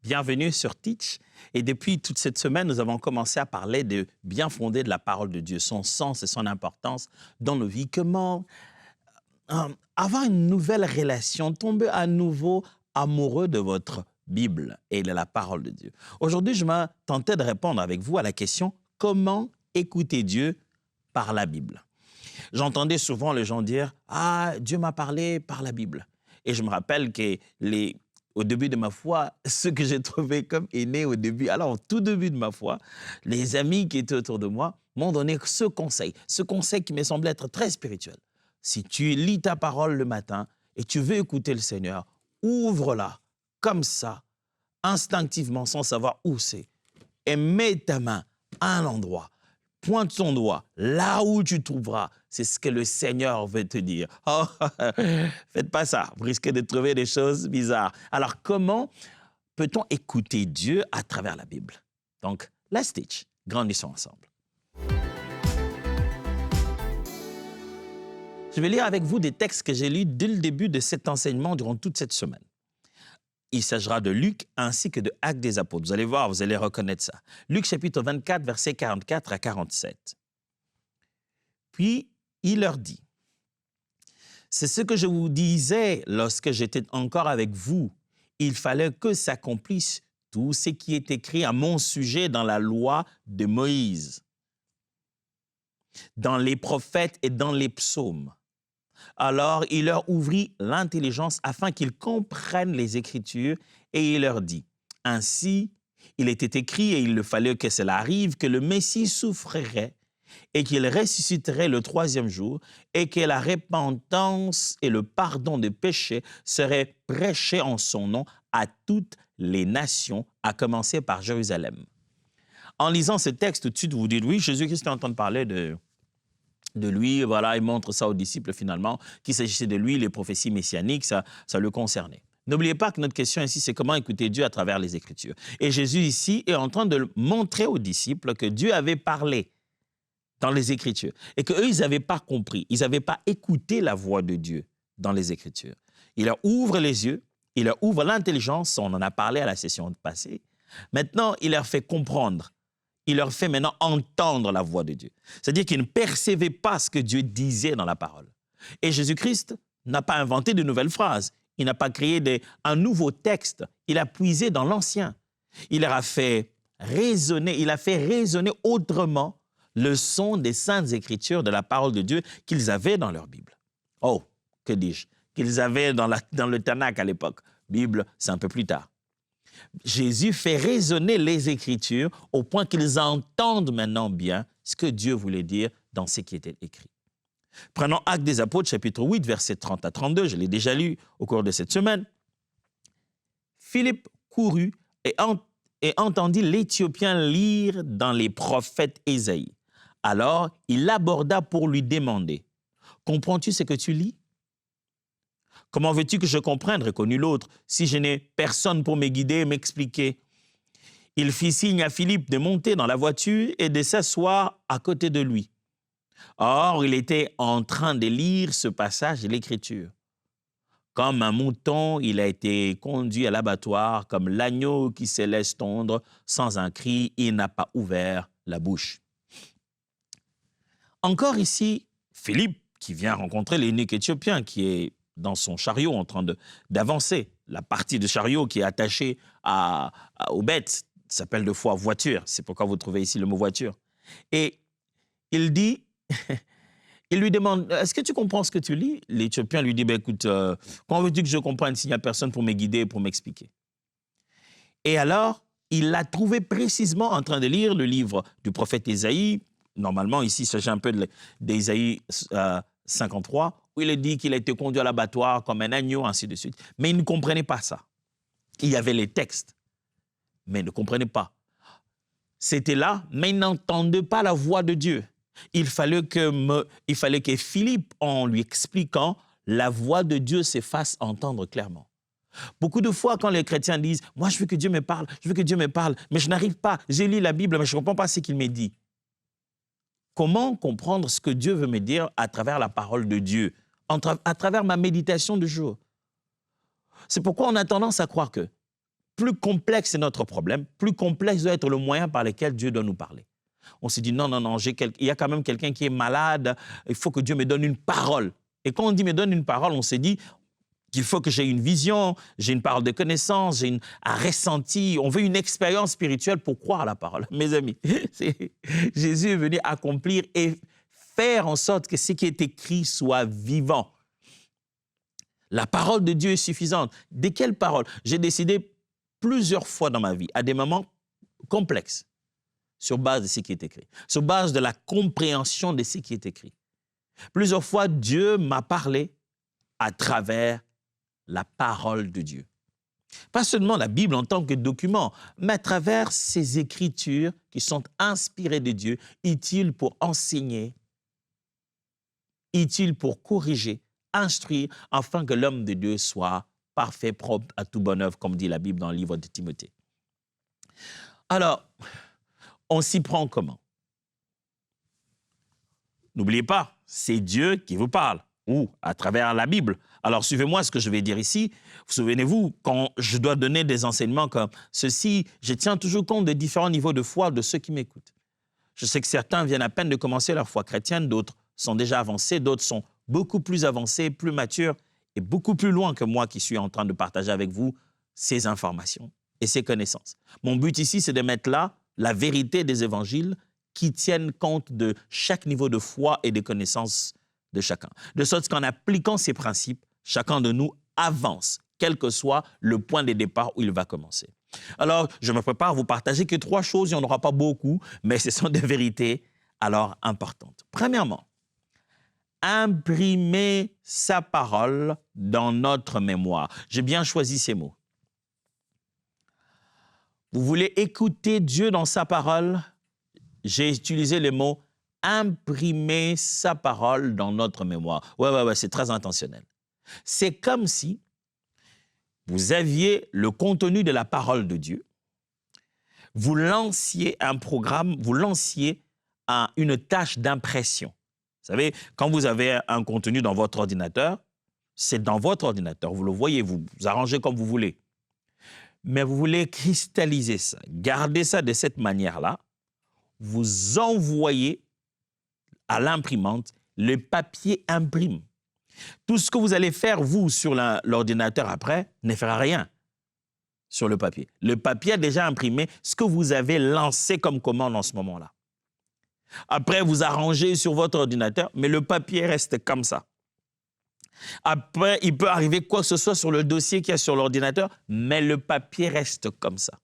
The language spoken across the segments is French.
Bienvenue sur Teach. Et depuis toute cette semaine, nous avons commencé à parler de bien fondé de la parole de Dieu, son sens et son importance dans nos vies. Comment avoir une nouvelle relation, tomber à nouveau amoureux de votre Bible et de la parole de Dieu. Aujourd'hui, je me tentais de répondre avec vous à la question « Comment écouter Dieu par la Bible ?» J'entendais souvent les gens dire « Ah, Dieu m'a parlé par la Bible ». Et je me rappelle que au début de ma foi, ce que j'ai trouvé comme aîné au début, alors au tout début de ma foi, les amis qui étaient autour de moi m'ont donné ce conseil qui me semblait être très spirituel. Si tu lis ta parole le matin et tu veux écouter le Seigneur, ouvre-la comme ça, instinctivement, sans savoir où c'est, et mets ta main à un endroit. Pointe ton doigt, là où tu trouveras, c'est ce que le Seigneur veut te dire. Oh, faites pas ça, vous risquez de trouver des choses bizarres. Alors, comment peut-on écouter Dieu à travers la Bible? Donc, let's teach, grandissons ensemble. Je vais lire avec vous des textes que j'ai lus dès le début de cet enseignement durant toute cette semaine. Il s'agira de Luc ainsi que de Actes des Apôtres. Vous allez voir, vous allez reconnaître ça. Luc chapitre 24, versets 44 à 47. Puis, il leur dit, « C'est ce que je vous disais lorsque j'étais encore avec vous. Il fallait que s'accomplisse tout ce qui est écrit à mon sujet dans la loi de Moïse, dans les prophètes et dans les psaumes. » Alors, il leur ouvrit l'intelligence afin qu'ils comprennent les Écritures et il leur dit, « Ainsi, il était écrit et il fallait que cela arrive, que le Messie souffrirait et qu'il ressusciterait le troisième jour et que la repentance et le pardon des péchés seraient prêchés en son nom à toutes les nations, à commencer par Jérusalem. » En lisant ce texte, tout de suite, vous vous dites, oui, Jésus-Christ est en train de parler de lui, voilà, il montre ça aux disciples finalement, qu'il s'agissait de lui, les prophéties messianiques, ça le concernait. N'oubliez pas que notre question ici, c'est comment écouter Dieu à travers les Écritures. Et Jésus ici est en train de montrer aux disciples que Dieu avait parlé dans les Écritures et qu'eux, ils n'avaient pas compris, ils n'avaient pas écouté la voix de Dieu dans les Écritures. Il leur ouvre les yeux, il leur ouvre l'intelligence, on en a parlé à la session passée. Maintenant, il leur fait comprendre. Il leur fait maintenant entendre la voix de Dieu. C'est-à-dire qu'ils ne percevaient pas ce que Dieu disait dans la parole. Et Jésus-Christ n'a pas inventé de nouvelles phrases. Il n'a pas créé un nouveau texte. Il a puisé dans l'ancien. Il leur a fait raisonner, il a fait résonner autrement le son des saintes écritures de la parole de Dieu qu'ils avaient dans leur Bible. Oh, que dis-je? Qu'ils avaient dans le Tanakh à l'époque. Bible, c'est un peu plus tard. Jésus fait résonner les Écritures au point qu'ils entendent maintenant bien ce que Dieu voulait dire dans ce qui était écrit. Prenons Actes des Apôtres, chapitre 8, versets 30 à 32, je l'ai déjà lu au cours de cette semaine. Philippe courut et entendit l'Éthiopien lire dans les prophètes Ésaïe. Alors, il l'aborda pour lui demander, « Comprends-tu ce que tu lis ?» « Comment veux-tu que je comprenne, reconnut l'autre, si je n'ai personne pour me guider et m'expliquer ?» Il fit signe à Philippe de monter dans la voiture et de s'asseoir à côté de lui. Or, il était en train de lire ce passage de l'Écriture. Comme un mouton, il a été conduit à l'abattoir, comme l'agneau qui se laisse tondre, sans un cri, il n'a pas ouvert la bouche. Encore ici, Philippe, qui vient rencontrer l'eunuque éthiopien, qui est dans son chariot en train d'avancer. La partie du chariot qui est attachée aux bêtes s'appelle de fois voiture. C'est pourquoi vous trouvez ici le mot voiture. Et il dit, il lui demande, est-ce que tu comprends ce que tu lis? L'Éthiopien lui dit, ben, écoute, comment veux-tu que je comprenne s'il n'y a personne pour me guider, pour m'expliquer? Et alors, il l'a trouvé précisément en train de lire le livre du prophète Ésaïe. Normalement, ici, il s'agit un peu d'Ésaïe 53, où il est dit qu'il a été conduit à l'abattoir comme un agneau, ainsi de suite. Mais il ne comprenait pas ça. Il y avait les textes, mais il ne comprenait pas. C'était là, mais il n'entendait pas la voix de Dieu. Il fallait que Philippe, en lui expliquant, la voix de Dieu se fasse entendre clairement. Beaucoup de fois, quand les chrétiens disent « Moi, je veux que Dieu me parle, mais je n'arrive pas, j'ai lu la Bible, mais je ne comprends pas ce qu'il me dit. » Comment comprendre ce que Dieu veut me dire à travers la parole de Dieu, à travers ma méditation du jour? C'est pourquoi on a tendance à croire que plus complexe est notre problème, plus complexe doit être le moyen par lequel Dieu doit nous parler. On se dit, non, non, non, il y a quand même quelqu'un qui est malade, il faut que Dieu me donne une parole. Et quand on dit me donne une parole, on se dit qu'il faut que j'ai une vision, j'ai une parole de connaissance, j'ai un ressenti, on veut une expérience spirituelle pour croire à la parole. Mes amis, Jésus est venu accomplir et faire en sorte que ce qui est écrit soit vivant. La parole de Dieu est suffisante. De quelle parole? J'ai décidé plusieurs fois dans ma vie, à des moments complexes, sur base de ce qui est écrit, sur base de la compréhension de ce qui est écrit. Plusieurs fois, Dieu m'a parlé à travers la parole de Dieu. Pas seulement la Bible en tant que document, mais à travers ces écritures qui sont inspirées de Dieu, utiles pour enseigner, utiles pour corriger, instruire, afin que l'homme de Dieu soit parfait, propre à tout bonne œuvre, comme dit la Bible dans le livre de Timothée. Alors, on s'y prend comment? N'oubliez pas, c'est Dieu qui vous parle, ou à travers la Bible. Alors, suivez-moi ce que je vais dire ici. Vous souvenez-vous, quand je dois donner des enseignements comme ceci, je tiens toujours compte des différents niveaux de foi de ceux qui m'écoutent. Je sais que certains viennent à peine de commencer leur foi chrétienne, d'autres sont déjà avancés, d'autres sont beaucoup plus avancés, plus matures et beaucoup plus loin que moi qui suis en train de partager avec vous ces informations et ces connaissances. Mon but ici, c'est de mettre là la vérité des évangiles qui tiennent compte de chaque niveau de foi et de connaissances de chacun. De sorte qu'en appliquant ces principes, chacun de nous avance, quel que soit le point de départ où il va commencer. Alors, je me prépare à vous partager que 3 choses, il n'y en aura pas beaucoup, mais ce sont des vérités alors importantes. Premièrement, imprimer sa parole dans notre mémoire. J'ai bien choisi ces mots. Vous voulez écouter Dieu dans sa parole? J'ai utilisé le mot « imprimer sa parole dans notre mémoire ». Ouais, c'est très intentionnel. C'est comme si vous aviez le contenu de la parole de Dieu, vous lanciez un programme, vous lanciez une tâche d'impression. Vous savez, quand vous avez un contenu dans votre ordinateur, c'est dans votre ordinateur, vous le voyez, vous arrangez comme vous voulez. Mais vous voulez cristalliser ça, garder ça de cette manière-là, vous envoyez à l'imprimante, le papier imprime. Tout ce que vous allez faire, vous, sur l'ordinateur après, ne fera rien sur le papier. Le papier a déjà imprimé ce que vous avez lancé comme commande en ce moment-là. Après, vous arrangez sur votre ordinateur, mais le papier reste comme ça. Après, il peut arriver quoi que ce soit sur le dossier qu'il y a sur l'ordinateur, mais le papier reste comme ça.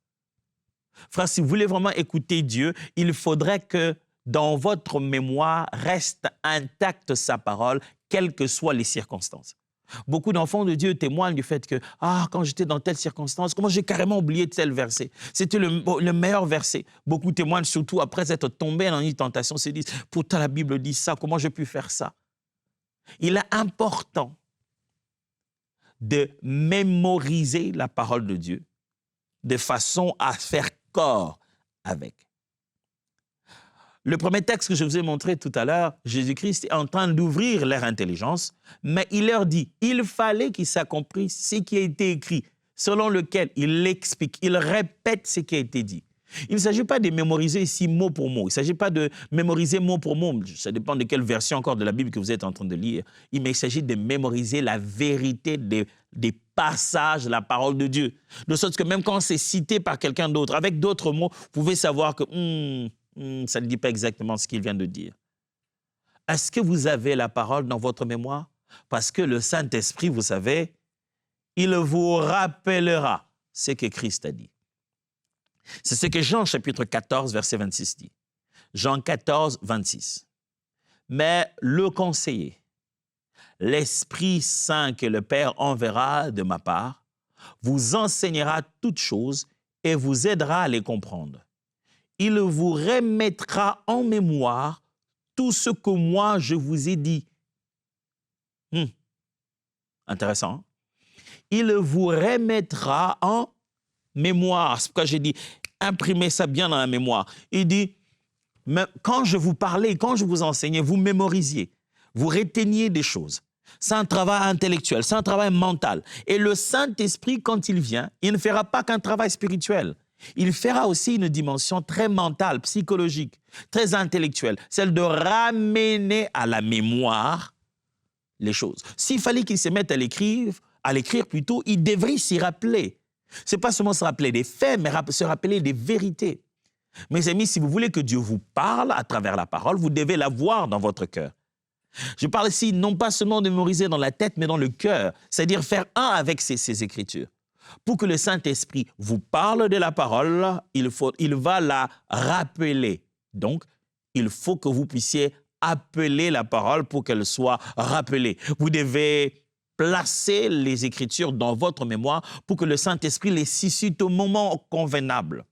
Frère, si vous voulez vraiment écouter Dieu, il faudrait que dans votre mémoire reste intacte sa parole, quelles que soient les circonstances. Beaucoup d'enfants de Dieu témoignent du fait que « Ah, quand j'étais dans telle circonstance, comment j'ai carrément oublié tel verset. C'était le meilleur verset. » Beaucoup témoignent surtout après être tombés dans une tentation, se disent « Pourtant la Bible dit ça, comment j'ai pu faire ça ?» Il est important de mémoriser la parole de Dieu de façon à faire corps avec. Le premier texte que je vous ai montré tout à l'heure, Jésus-Christ est en train d'ouvrir leur intelligence, mais il leur dit, il fallait qu'ils s'accomplissent ce qui a été écrit, selon lequel il l'explique, il répète ce qui a été dit. Il ne s'agit pas de mémoriser ici mot pour mot, il ne s'agit pas de mémoriser mot pour mot, ça dépend de quelle version encore de la Bible que vous êtes en train de lire, mais il s'agit de mémoriser la vérité des passages de la parole de Dieu. De sorte que même quand c'est cité par quelqu'un d'autre, avec d'autres mots, vous pouvez savoir que ça ne dit pas exactement ce qu'il vient de dire. Est-ce que vous avez la parole dans votre mémoire? Parce que le Saint-Esprit, vous savez, il vous rappellera ce que Christ a dit. C'est ce que Jean, chapitre 14, verset 26 dit. Jean 14, 26. Mais le conseiller, l'Esprit Saint que le Père enverra de ma part, vous enseignera toutes choses et vous aidera à les comprendre. Il vous remettra en mémoire tout ce que moi je vous ai dit. Intéressant. Hein? Il vous remettra en mémoire. C'est pourquoi j'ai dit, imprimez ça bien dans la mémoire. Il dit, mais quand je vous parlais, quand je vous enseignais, vous mémorisiez, vous reteniez des choses. C'est un travail intellectuel, c'est un travail mental. Et le Saint-Esprit, quand il vient, il ne fera pas qu'un travail spirituel. Il fera aussi une dimension très mentale, psychologique, très intellectuelle, celle de ramener à la mémoire les choses. S'il fallait qu'il se mette à l'écrire plutôt, il devrait s'y rappeler. Ce n'est pas seulement se rappeler des faits, mais se rappeler des vérités. Mes amis, si vous voulez que Dieu vous parle à travers la parole, vous devez la voir dans votre cœur. Je parle ici non pas seulement de mémoriser dans la tête, mais dans le cœur, c'est-à-dire faire un avec ces Écritures. Pour que le Saint-Esprit vous parle de la parole, il va la rappeler. Donc, il faut que vous puissiez appeler la parole pour qu'elle soit rappelée. Vous devez placer les Écritures dans votre mémoire pour que le Saint-Esprit les suscite au moment convenable.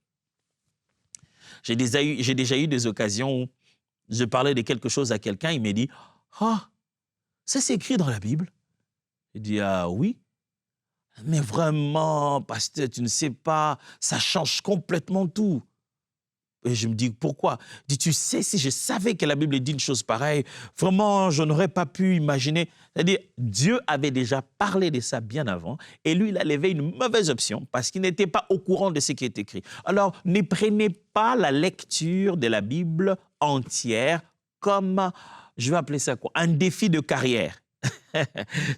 J'ai déjà eu des occasions où je parlais de quelque chose à quelqu'un, il m'a dit « Ah, ça c'est écrit dans la Bible ?» Je dis « Ah oui ?» Mais vraiment, pasteur, tu ne sais pas, ça change complètement tout. Et je me dis, pourquoi? Il dit, tu sais, si je savais que la Bible dit une chose pareille, vraiment, je n'aurais pas pu imaginer. C'est-à-dire, Dieu avait déjà parlé de ça bien avant, et lui, il a levé une mauvaise option parce qu'il n'était pas au courant de ce qui est écrit. Alors, ne prenez pas la lecture de la Bible entière comme, je vais appeler ça quoi, un défi de carrière.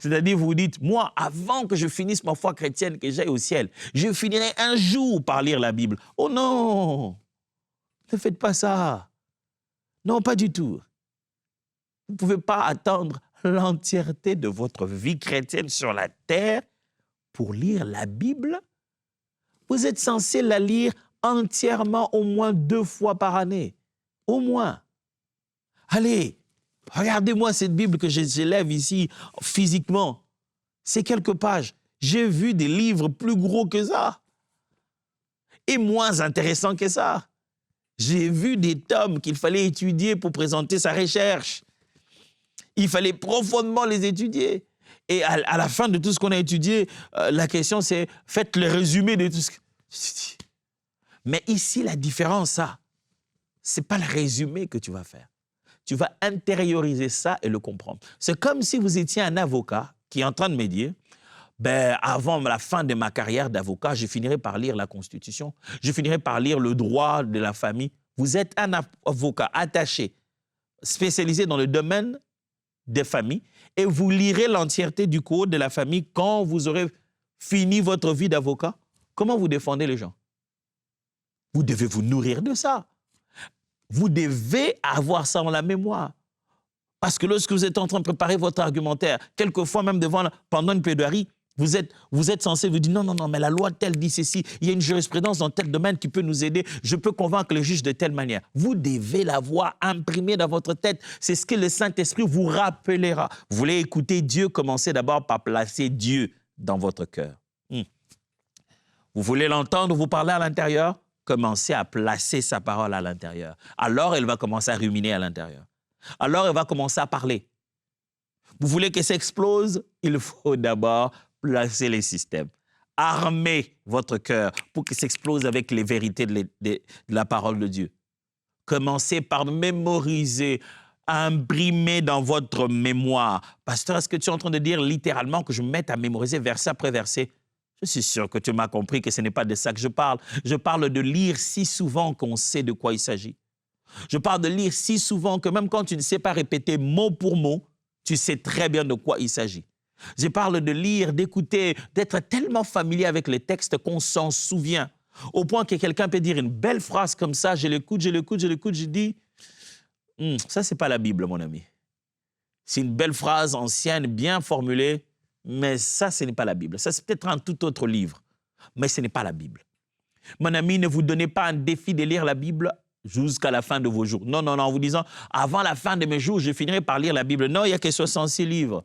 C'est-à-dire, vous vous dites, moi, avant que je finisse ma foi chrétienne, que j'aille au ciel, je finirai un jour par lire la Bible. Oh non! Ne faites pas ça. Non, pas du tout. Vous ne pouvez pas attendre l'entièreté de votre vie chrétienne sur la terre pour lire la Bible. Vous êtes censé la lire entièrement au moins 2 fois par année. Au moins. Allez, regardez-moi cette Bible que j'élève ici physiquement. C'est quelques pages. J'ai vu des livres plus gros que ça et moins intéressants que ça. J'ai vu des tomes qu'il fallait étudier pour présenter sa recherche. Il fallait profondément les étudier. Et à la fin de tout ce qu'on a étudié, la question c'est, faites le résumé de tout ce que... Mais ici, la différence, ça, ce n'est pas le résumé que tu vas faire. Tu vas intérioriser ça et le comprendre. C'est comme si vous étiez un avocat qui est en train de me dire, ben, avant la fin de ma carrière d'avocat, je finirai par lire la Constitution, je finirai par lire le droit de la famille. Vous êtes un avocat attaché, spécialisé dans le domaine des familles, et vous lirez l'entièreté du code de la famille quand vous aurez fini votre vie d'avocat. Comment vous défendez les gens? Vous devez vous nourrir de ça. Vous devez avoir ça en la mémoire. Parce que lorsque vous êtes en train de préparer votre argumentaire, quelquefois même pendant une plaidoirie, vous êtes censé vous dire non, non, non, mais la loi telle dit ceci, il y a une jurisprudence dans tel domaine qui peut nous aider, je peux convaincre le juge de telle manière. Vous devez l'avoir imprimé dans votre tête. C'est ce que le Saint-Esprit vous rappellera. Vous voulez écouter Dieu, commencez d'abord par placer Dieu dans votre cœur. Vous voulez l'entendre vous parler à l'intérieur? Commencez à placer sa parole à l'intérieur. Alors, elle va commencer à ruminer à l'intérieur. Alors, elle va commencer à parler. Vous voulez que ça explose? Il faut d'abord placer les systèmes. Armez votre cœur pour qu'il s'explose avec les vérités de la parole de Dieu. Commencez par mémoriser, imprimer dans votre mémoire. Pasteur, est-ce que tu es en train de dire littéralement que je me mette à mémoriser verset après verset? Je suis sûr que tu m'as compris que ce n'est pas de ça que je parle. Je parle de lire si souvent qu'on sait de quoi il s'agit. Je parle de lire si souvent que même quand tu ne sais pas répéter mot pour mot, tu sais très bien de quoi il s'agit. Je parle de lire, d'écouter, d'être tellement familier avec les textes qu'on s'en souvient. Au point que quelqu'un peut dire une belle phrase comme ça, je l'écoute, je dis, ça c'est pas la Bible, mon ami. C'est une belle phrase ancienne, bien formulée, mais ça, ce n'est pas la Bible. Ça, c'est peut-être un tout autre livre, mais ce n'est pas la Bible. Mon ami, ne vous donnez pas un défi de lire la Bible jusqu'à la fin de vos jours. Non, non, non, en vous disant, avant la fin de mes jours, je finirai par lire la Bible. Non, il n'y a que 66 livres.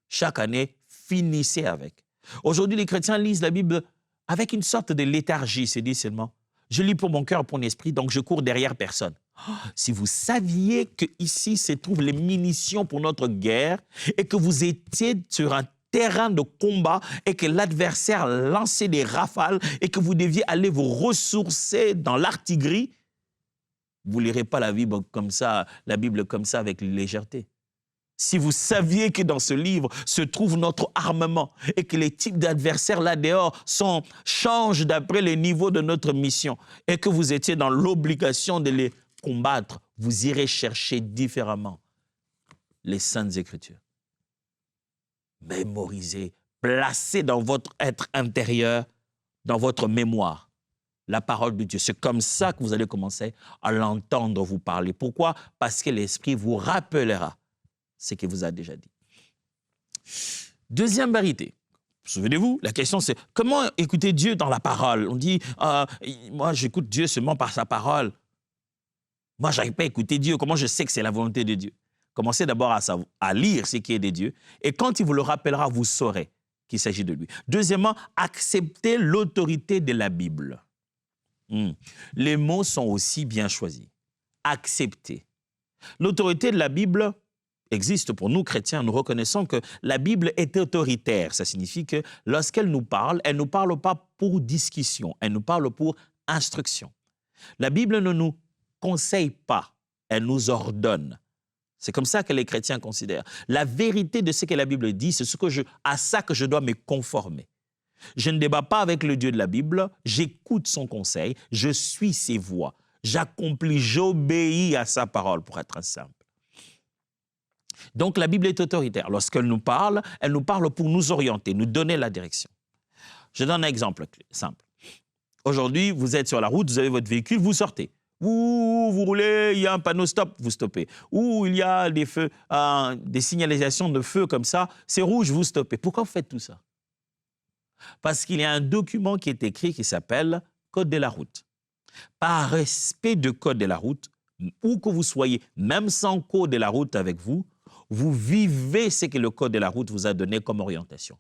Chaque année, finissez avec. Aujourd'hui, les chrétiens lisent la Bible avec une sorte de léthargie, c'est dit seulement. Je lis pour mon cœur, pour mon esprit, donc je cours derrière personne. Oh, si vous saviez qu'ici se trouvent les munitions pour notre guerre et que vous étiez sur un terrain de combat et que l'adversaire lançait des rafales et que vous deviez aller vous ressourcer dans l'artillerie, vous ne lirez pas la Bible comme ça avec légèreté. Si vous saviez que dans ce livre se trouve notre armement et que les types d'adversaires là dehors changent d'après le niveau de notre mission et que vous étiez dans l'obligation de les combattre, vous irez chercher différemment les Saintes Écritures. Mémorisez, placez dans votre être intérieur, dans votre mémoire, la parole de Dieu. C'est comme ça que vous allez commencer à l'entendre vous parler. Pourquoi? Parce que l'Esprit vous rappellera ce qu'il vous a déjà dit. Deuxième vérité. Souvenez-vous, la question c'est comment écouter Dieu dans la parole? On dit, moi j'écoute Dieu seulement par sa parole. Moi, je n'arrive pas à écouter Dieu. Comment je sais que c'est la volonté de Dieu? Commencez d'abord à lire ce qui est de Dieu. Et quand il vous le rappellera, vous saurez qu'il s'agit de lui. Deuxièmement, acceptez l'autorité de la Bible. Les mots sont aussi bien choisis. Accepter. L'autorité de la Bible existe pour nous, chrétiens. Nous reconnaissons que la Bible est autoritaire. Ça signifie que lorsqu'elle nous parle, elle ne nous parle pas pour discussion. Elle nous parle pour instruction. La Bible ne nous conseille pas. Elle nous ordonne. C'est comme ça que les chrétiens considèrent. La vérité de ce que la Bible dit, c'est à ça que je dois me conformer. Je ne débat pas avec le Dieu de la Bible, j'écoute son conseil, je suis ses voies, j'accomplis, j'obéis à sa parole, pour être simple. Donc la Bible est autoritaire. Lorsqu'elle nous parle pour nous orienter, nous donner la direction. Je donne un exemple simple. Aujourd'hui, vous êtes sur la route, vous avez votre véhicule, vous sortez. Vous roulez, il y a un panneau stop, vous stoppez. Ou il y a des feux, des signalisations de feu comme ça, c'est rouge, vous stoppez. Pourquoi vous faites tout ça? Parce qu'il y a un document qui est écrit qui s'appelle Code de la route. Par respect du Code de la route, où que vous soyez, même sans Code de la route avec vous, vous vivez ce que le Code de la route vous a donné comme orientation.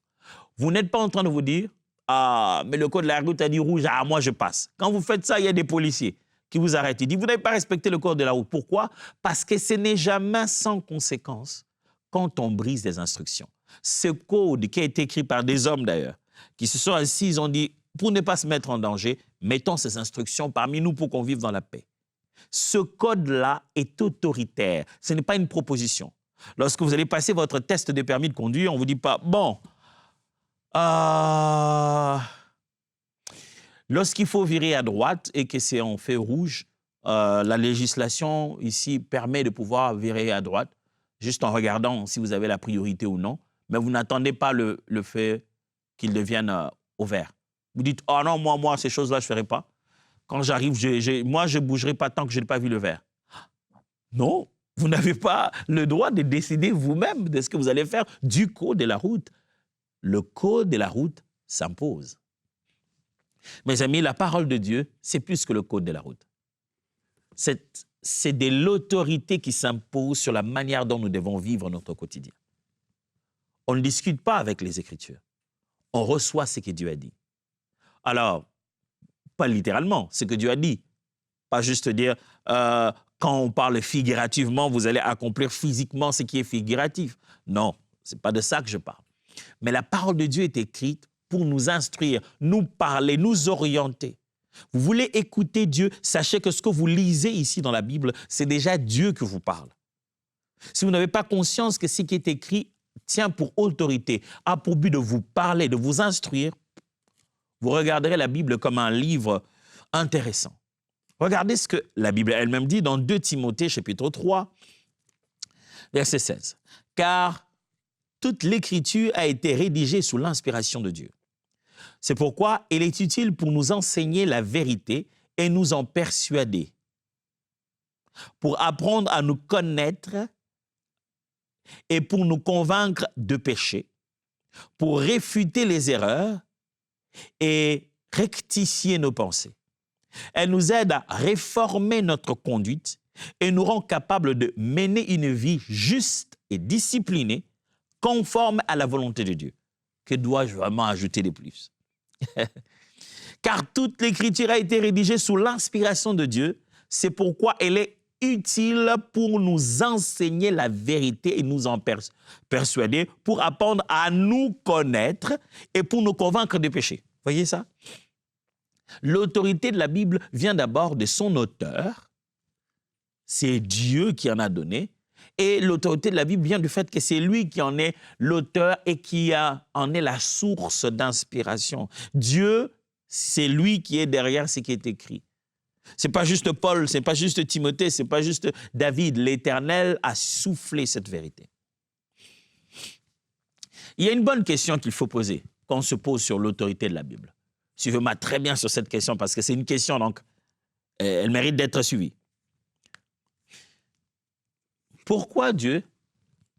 Vous n'êtes pas en train de vous dire « Ah, mais le Code de la route a dit rouge, ah, moi je passe ». Quand vous faites ça, il y a des policiers qui vous arrêtent. Ils disent « Vous n'avez pas respecté le Code de la route ». Pourquoi? Parce que ce n'est jamais sans conséquence quand on brise des instructions. Ce code qui a été écrit par des hommes d'ailleurs, qui se sont assis, ils ont dit « Pour ne pas se mettre en danger, mettons ces instructions parmi nous pour qu'on vive dans la paix ». Ce code-là est autoritaire. Ce n'est pas une proposition. Lorsque vous allez passer votre test de permis de conduire, on ne vous dit pas « Bon, lorsqu'il faut virer à droite et que c'est en feu rouge, la législation ici permet de pouvoir virer à droite, juste en regardant si vous avez la priorité ou non, mais vous n'attendez pas le fait qu'il devienne au vert. Vous dites « Oh non, moi, ces choses-là, je ne ferai pas. Quand j'arrive, moi, je ne bougerai pas tant que je n'ai pas vu le vert. » Non, vous n'avez pas le droit de décider vous-même de ce que vous allez faire du code de la route. Le code de la route s'impose. Mes amis, la parole de Dieu, c'est plus que le code de la route. C'est de l'autorité qui s'impose sur la manière dont nous devons vivre notre quotidien. On ne discute pas avec les Écritures. On reçoit ce que Dieu a dit. Alors, pas littéralement, ce que Dieu a dit. Pas juste dire, quand on parle figurativement, vous allez accomplir physiquement ce qui est figuratif. Non, ce n'est pas de ça que je parle. Mais la parole de Dieu est écrite pour nous instruire, nous parler, nous orienter. Vous voulez écouter Dieu, sachez que ce que vous lisez ici dans la Bible, c'est déjà Dieu qui vous parle. Si vous n'avez pas conscience que ce qui est écrit tient pour autorité, a pour but de vous parler, de vous instruire, vous regarderez la Bible comme un livre intéressant. Regardez ce que la Bible elle-même dit dans 2 Timothée, chapitre 3, verset 16. « Car toute l'Écriture a été rédigée sous l'inspiration de Dieu. C'est pourquoi elle est utile pour nous enseigner la vérité et nous en persuader, pour apprendre à nous connaître et pour nous convaincre de péché, pour réfuter les erreurs et rectifier nos pensées. Elle nous aide à réformer notre conduite et nous rend capables de mener une vie juste et disciplinée, conforme à la volonté de Dieu. » Que dois-je vraiment ajouter de plus? Car toute l'Écriture a été rédigée sous l'inspiration de Dieu, c'est pourquoi elle est utile pour nous enseigner la vérité et nous en persuader, pour apprendre à nous connaître et pour nous convaincre de péché. Voyez ça? L'autorité de la Bible vient d'abord de son auteur, c'est Dieu qui en a donné, Et l'autorité de la Bible vient du fait que c'est lui qui en est l'auteur et qui en est la source d'inspiration. Dieu, c'est lui qui est derrière ce qui est écrit. Ce n'est pas juste Paul, ce n'est pas juste Timothée, ce n'est pas juste David. L'Éternel a soufflé cette vérité. Il y a une bonne question qu'il faut poser quand on se pose sur l'autorité de la Bible. Suivez-moi très bien sur cette question parce que c'est une question, donc, elle mérite d'être suivie. Pourquoi Dieu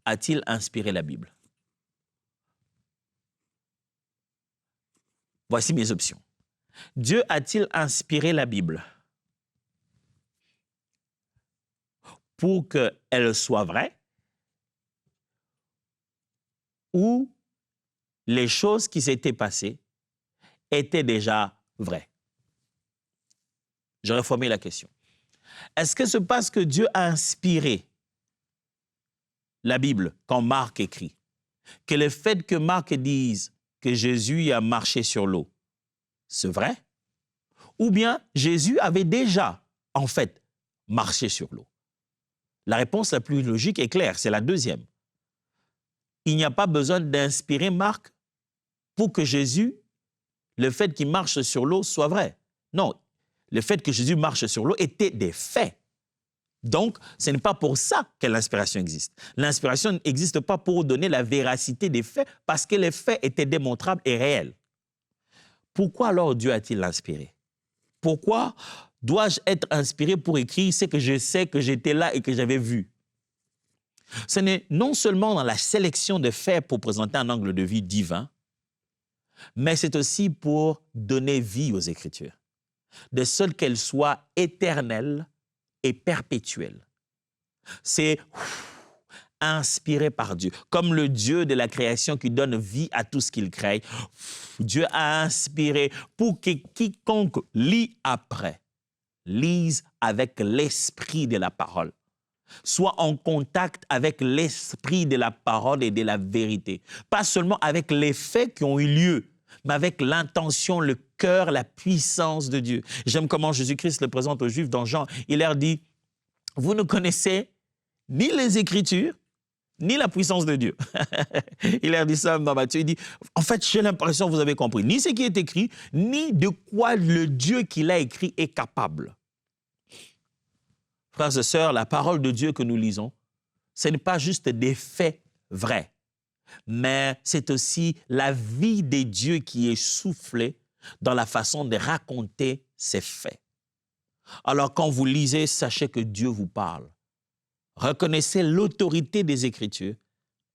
a-t-il inspiré la Bible? Voici mes options. Dieu a-t-il inspiré la Bible pour qu'elle soit vraie ou les choses qui s'étaient passées étaient déjà vraies? Je reformule la question. Est-ce que c'est parce que Dieu a inspiré la Bible quand Marc écrit que le fait que Marc dise que Jésus a marché sur l'eau, c'est vrai? Ou bien Jésus avait déjà, en fait, marché sur l'eau? La réponse la plus logique est claire, c'est la deuxième. Il n'y a pas besoin d'inspirer Marc pour que Jésus, le fait qu'il marche sur l'eau, soit vrai. Non, le fait que Jésus marche sur l'eau était des faits. Donc, ce n'est pas pour ça que l'inspiration existe. L'inspiration n'existe pas pour donner la véracité des faits parce que les faits étaient démontrables et réels. Pourquoi alors Dieu a-t-il inspiré? Pourquoi dois-je être inspiré pour écrire ce que je sais que j'étais là et que j'avais vu? Ce n'est non seulement dans la sélection de faits pour présenter un angle de vue divin, mais c'est aussi pour donner vie aux Écritures, de sorte qu'elles soient éternelles et perpétuelles. C'est inspiré par Dieu, comme le Dieu de la création qui donne vie à tout ce qu'il crée. Dieu a inspiré pour que quiconque lit après, lise avec l'esprit de la parole, soit en contact avec l'esprit de la parole et de la vérité. Pas seulement avec les faits qui ont eu lieu, mais avec l'intention, le cœur, la puissance de Dieu. J'aime comment Jésus-Christ le présente aux Juifs dans Jean. Il leur dit, vous ne connaissez ni les Écritures, ni la puissance de Dieu. Il leur dit ça dans Matthieu. Il dit, en fait, j'ai l'impression que vous avez compris ni ce qui est écrit, ni de quoi le Dieu qui l'a écrit est capable. Frères et sœurs, la parole de Dieu que nous lisons, ce n'est pas juste des faits vrais, mais c'est aussi la vie de Dieu qui est soufflée dans la façon de raconter ces faits. Alors quand vous lisez, sachez que Dieu vous parle. Reconnaissez l'autorité des Écritures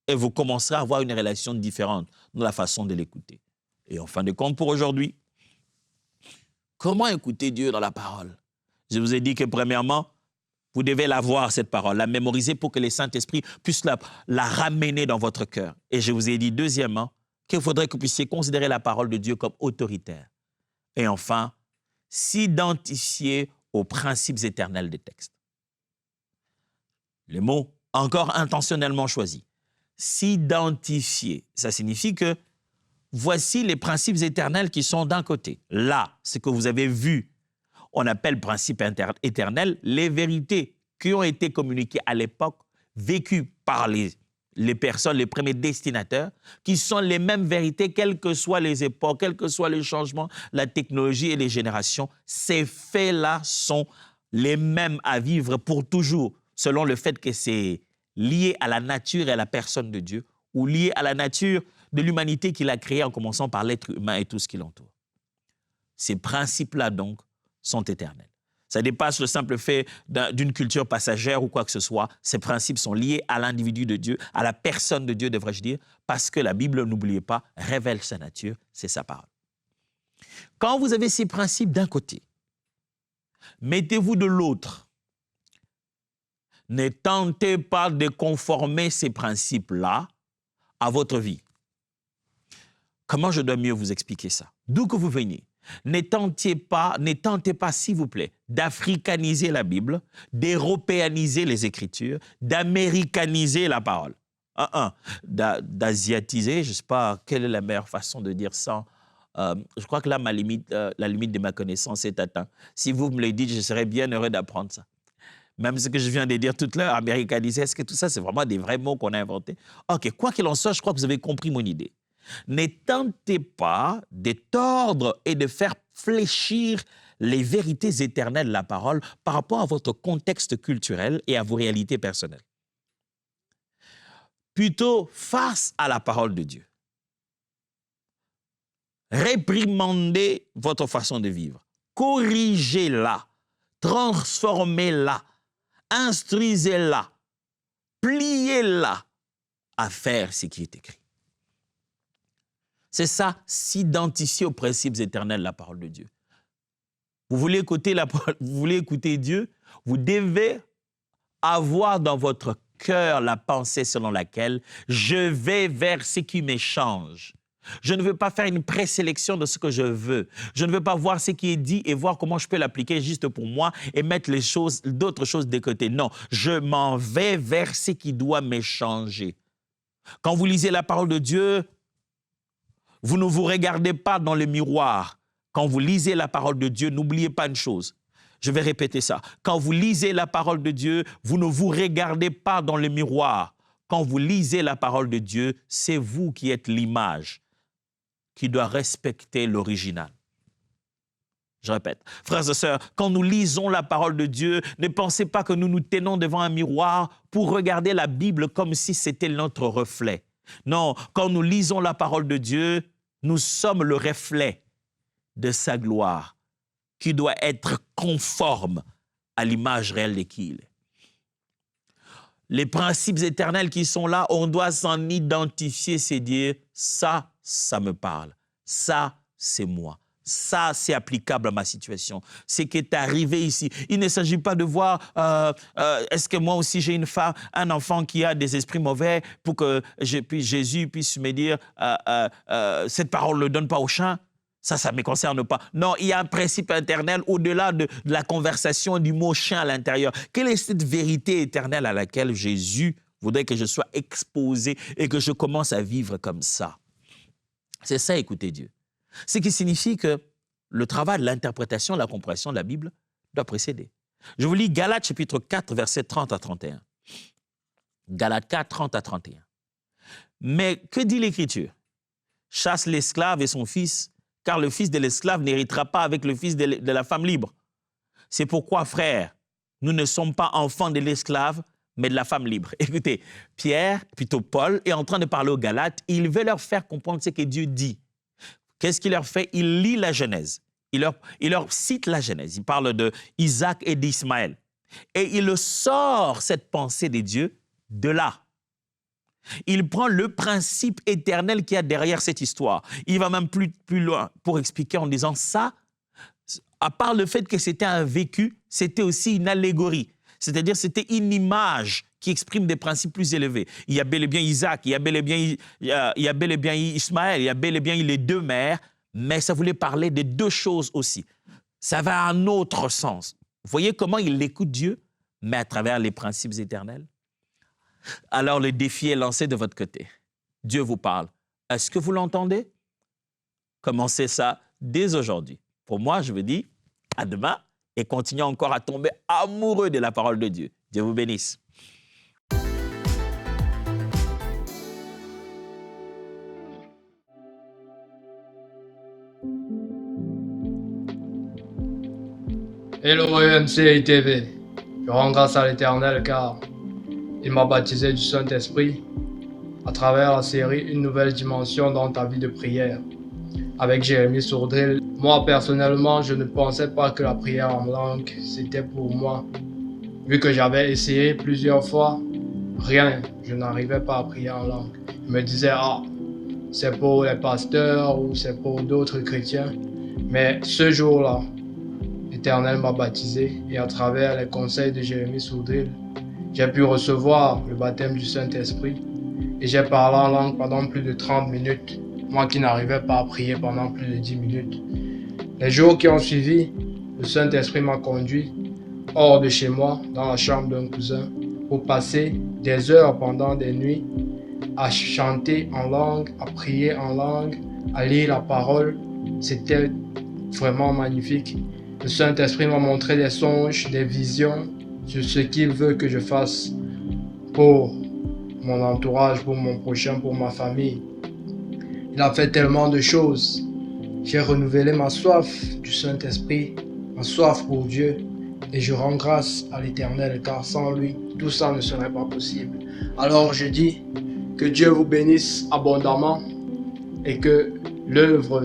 et vous commencerez à avoir une relation différente dans la façon de l'écouter. Et en fin de compte, pour aujourd'hui, comment écouter Dieu dans la parole? Je vous ai dit que premièrement, vous devez la voir, cette parole, la mémoriser pour que le Saint-Esprit puisse la ramener dans votre cœur. Et je vous ai dit, deuxièmement, qu'il faudrait que vous puissiez considérer la parole de Dieu comme autoritaire. Et enfin, s'identifier aux principes éternels des textes. Le mot encore intentionnellement choisi. S'identifier, ça signifie que voici les principes éternels qui sont d'un côté. Là, ce que vous avez vu, on appelle principes éternels, les vérités qui ont été communiquées à l'époque, vécues par les personnes, les premiers destinataires, qui sont les mêmes vérités, quelles que soient les époques, quels que soient les changements, la technologie et les générations. Ces faits-là sont les mêmes à vivre pour toujours, selon le fait que c'est lié à la nature et à la personne de Dieu, ou lié à la nature de l'humanité qu'il a créée, en commençant par l'être humain et tout ce qui l'entoure. Ces principes-là, donc, sont éternels. Ça dépasse le simple fait d'une culture passagère ou quoi que ce soit. Ces principes sont liés à l'individu de Dieu, à la personne de Dieu, devrais-je dire, parce que la Bible, n'oubliez pas, révèle sa nature, c'est sa parole. Quand vous avez ces principes d'un côté, mettez-vous de l'autre. Ne tentez pas de conformer ces principes-là à votre vie. Comment je dois mieux vous expliquer ça? D'où que vous veniez, ne tentez pas, s'il vous plaît, d'africaniser la Bible, d'européaniser les Écritures, d'américaniser la parole. D'asiatiser, je ne sais pas quelle est la meilleure façon de dire ça. Je crois que là, la limite de ma connaissance est atteinte. Si vous me le dites, je serais bien heureux d'apprendre ça. Même ce que je viens de dire tout à l'heure, américanisé, est-ce que tout ça, c'est vraiment des vrais mots qu'on a inventés? OK, quoi qu'il en soit, je crois que vous avez compris mon idée. Ne tentez pas de tordre et de faire fléchir les vérités éternelles de la parole par rapport à votre contexte culturel et à vos réalités personnelles. Plutôt face à la parole de Dieu. Réprimandez votre façon de vivre. Corrigez-la. Transformez-la. Instruisez-la. Pliez-la à faire ce qui est écrit. C'est ça, s'identifier aux principes éternels de la parole de Dieu. Vous voulez écouter Dieu, vous devez avoir dans votre cœur la pensée selon laquelle je vais vers ce qui me change. Je ne veux pas faire une présélection de ce que je veux. Je ne veux pas voir ce qui est dit et voir comment je peux l'appliquer juste pour moi et mettre d'autres choses de côté. Non, je m'en vais vers ce qui doit me changer. Quand vous lisez la parole de Dieu, vous ne vous regardez pas dans le miroir. Quand vous lisez la parole de Dieu, n'oubliez pas une chose. Je vais répéter ça. Quand vous lisez la parole de Dieu, vous ne vous regardez pas dans le miroir. Quand vous lisez la parole de Dieu, c'est vous qui êtes l'image qui doit respecter l'original. Je répète, frères et sœurs, quand nous lisons la parole de Dieu, ne pensez pas que nous nous tenons devant un miroir pour regarder la Bible comme si c'était notre reflet. Non, quand nous lisons la parole de Dieu, nous sommes le reflet de sa gloire qui doit être conforme à l'image réelle de qui il est. Les principes éternels qui sont là, on doit s'en identifier, c'est dire ça, ça me parle, ça, c'est moi. Ça, c'est applicable à ma situation. Ce qui est arrivé ici. Il ne s'agit pas de voir, est-ce que moi aussi j'ai une femme, un enfant qui a des esprits mauvais pour que Jésus puisse me dire, cette parole ne le donne pas au chien. Ça ne me concerne pas. Non, il y a un principe éternel au-delà de la conversation du mot chien à l'intérieur. Quelle est cette vérité éternelle à laquelle Jésus voudrait que je sois exposé et que je commence à vivre comme ça? C'est ça, écouter Dieu. Ce qui signifie que le travail de l'interprétation, de la compréhension de la Bible doit précéder. Je vous lis Galates chapitre 4, versets 30 à 31. Galates 4, 30 à 31. Mais que dit l'Écriture? Chasse l'esclave et son fils, car le fils de l'esclave n'héritera pas avec le fils de la femme libre. C'est pourquoi, frères, nous ne sommes pas enfants de l'esclave, mais de la femme libre. Écoutez, Paul est en train de parler aux Galates, il veut leur faire comprendre ce que Dieu dit. Qu'est-ce qu'il leur fait? Il lit la Genèse. Il leur cite la Genèse. Il parle d'Isaac et d'Ismaël. Et il sort cette pensée de Dieu de là. Il prend le principe éternel qu'il y a derrière cette histoire. Il va même plus loin pour expliquer en disant ça, à part le fait que c'était un vécu, c'était aussi une allégorie. C'est-à-dire c'était une image qui exprime des principes plus élevés. Il y a bel et bien Isaac, il y a bel et bien Ismaël, il y a bel et bien les deux mères, mais ça voulait parler de deux choses aussi. Ça va à un autre sens. Vous voyez comment il écoute Dieu, mais à travers les principes éternels? Alors le défi est lancé de votre côté. Dieu vous parle. Est-ce que vous l'entendez? Commencez ça dès aujourd'hui. Pour moi, je vous dis à demain et continuez encore à tomber amoureux de la parole de Dieu. Dieu vous bénisse. Hello EMC TV, je rends grâce à l'Éternel car il m'a baptisé du Saint-Esprit à travers la série Une nouvelle dimension dans ta vie de prière avec Jérémy Sourdril. Moi personnellement, je ne pensais pas que la prière en langue c'était pour moi. Vu que j'avais essayé plusieurs fois, rien, je n'arrivais pas à prier en langue. Je me disais, c'est pour les pasteurs ou c'est pour d'autres chrétiens. Mais ce jour-là, l'Éternel m'a baptisé et à travers les conseils de Jérémy Sourdril, j'ai pu recevoir le baptême du Saint-Esprit et j'ai parlé en langue pendant plus de 30 minutes, moi qui n'arrivais pas à prier pendant plus de 10 minutes. Les jours qui ont suivi, le Saint-Esprit m'a conduit hors de chez moi, dans la chambre d'un cousin, pour passer des heures pendant des nuits à chanter en langue, à prier en langue, à lire la parole. C'était vraiment magnifique. Le Saint-Esprit m'a montré des songes, des visions, sur ce qu'il veut que je fasse pour mon entourage, pour mon prochain, pour ma famille. Il a fait tellement de choses. J'ai renouvelé ma soif du Saint-Esprit, ma soif pour Dieu, et je rends grâce à l'Éternel, car sans lui, tout ça ne serait pas possible. Alors je dis que Dieu vous bénisse abondamment et que l'œuvre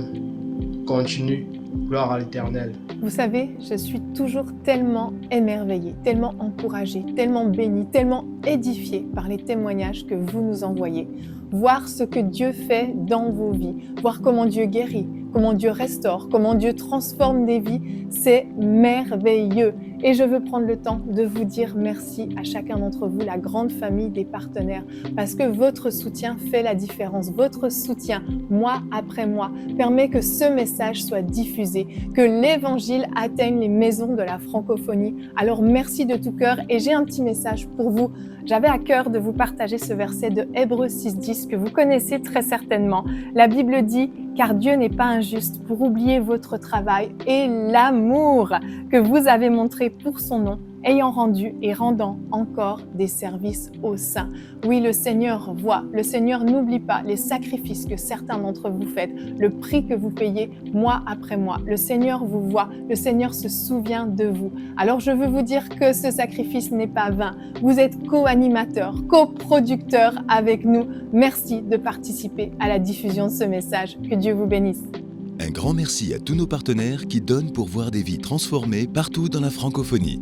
continue. Gloire à l'Éternel. Vous savez, je suis toujours tellement émerveillée, tellement encouragée, tellement bénie, tellement édifiée par les témoignages que vous nous envoyez. Voir ce que Dieu fait dans vos vies, voir comment Dieu guérit, comment Dieu restaure, comment Dieu transforme des vies, c'est merveilleux. Et je veux prendre le temps de vous dire merci à chacun d'entre vous, la grande famille des partenaires, parce que votre soutien fait la différence. Votre soutien, mois après mois, permet que ce message soit diffusé, que l'évangile atteigne les maisons de la francophonie. Alors merci de tout cœur et j'ai un petit message pour vous. J'avais à cœur de vous partager ce verset de Hébreux 6:10 que vous connaissez très certainement. La Bible dit « Car Dieu n'est pas injuste pour oublier votre travail et l'amour que vous avez montré pour son nom, ayant rendu et rendant encore des services aux saints. » Oui, le Seigneur voit, le Seigneur n'oublie pas les sacrifices que certains d'entre vous faites, le prix que vous payez mois après mois. Le Seigneur vous voit, le Seigneur se souvient de vous. Alors je veux vous dire que ce sacrifice n'est pas vain. Vous êtes co-animateur, coproducteur avec nous. Merci de participer à la diffusion de ce message. Que Dieu vous bénisse. Un grand merci à tous nos partenaires qui donnent pour voir des vies transformées partout dans la francophonie.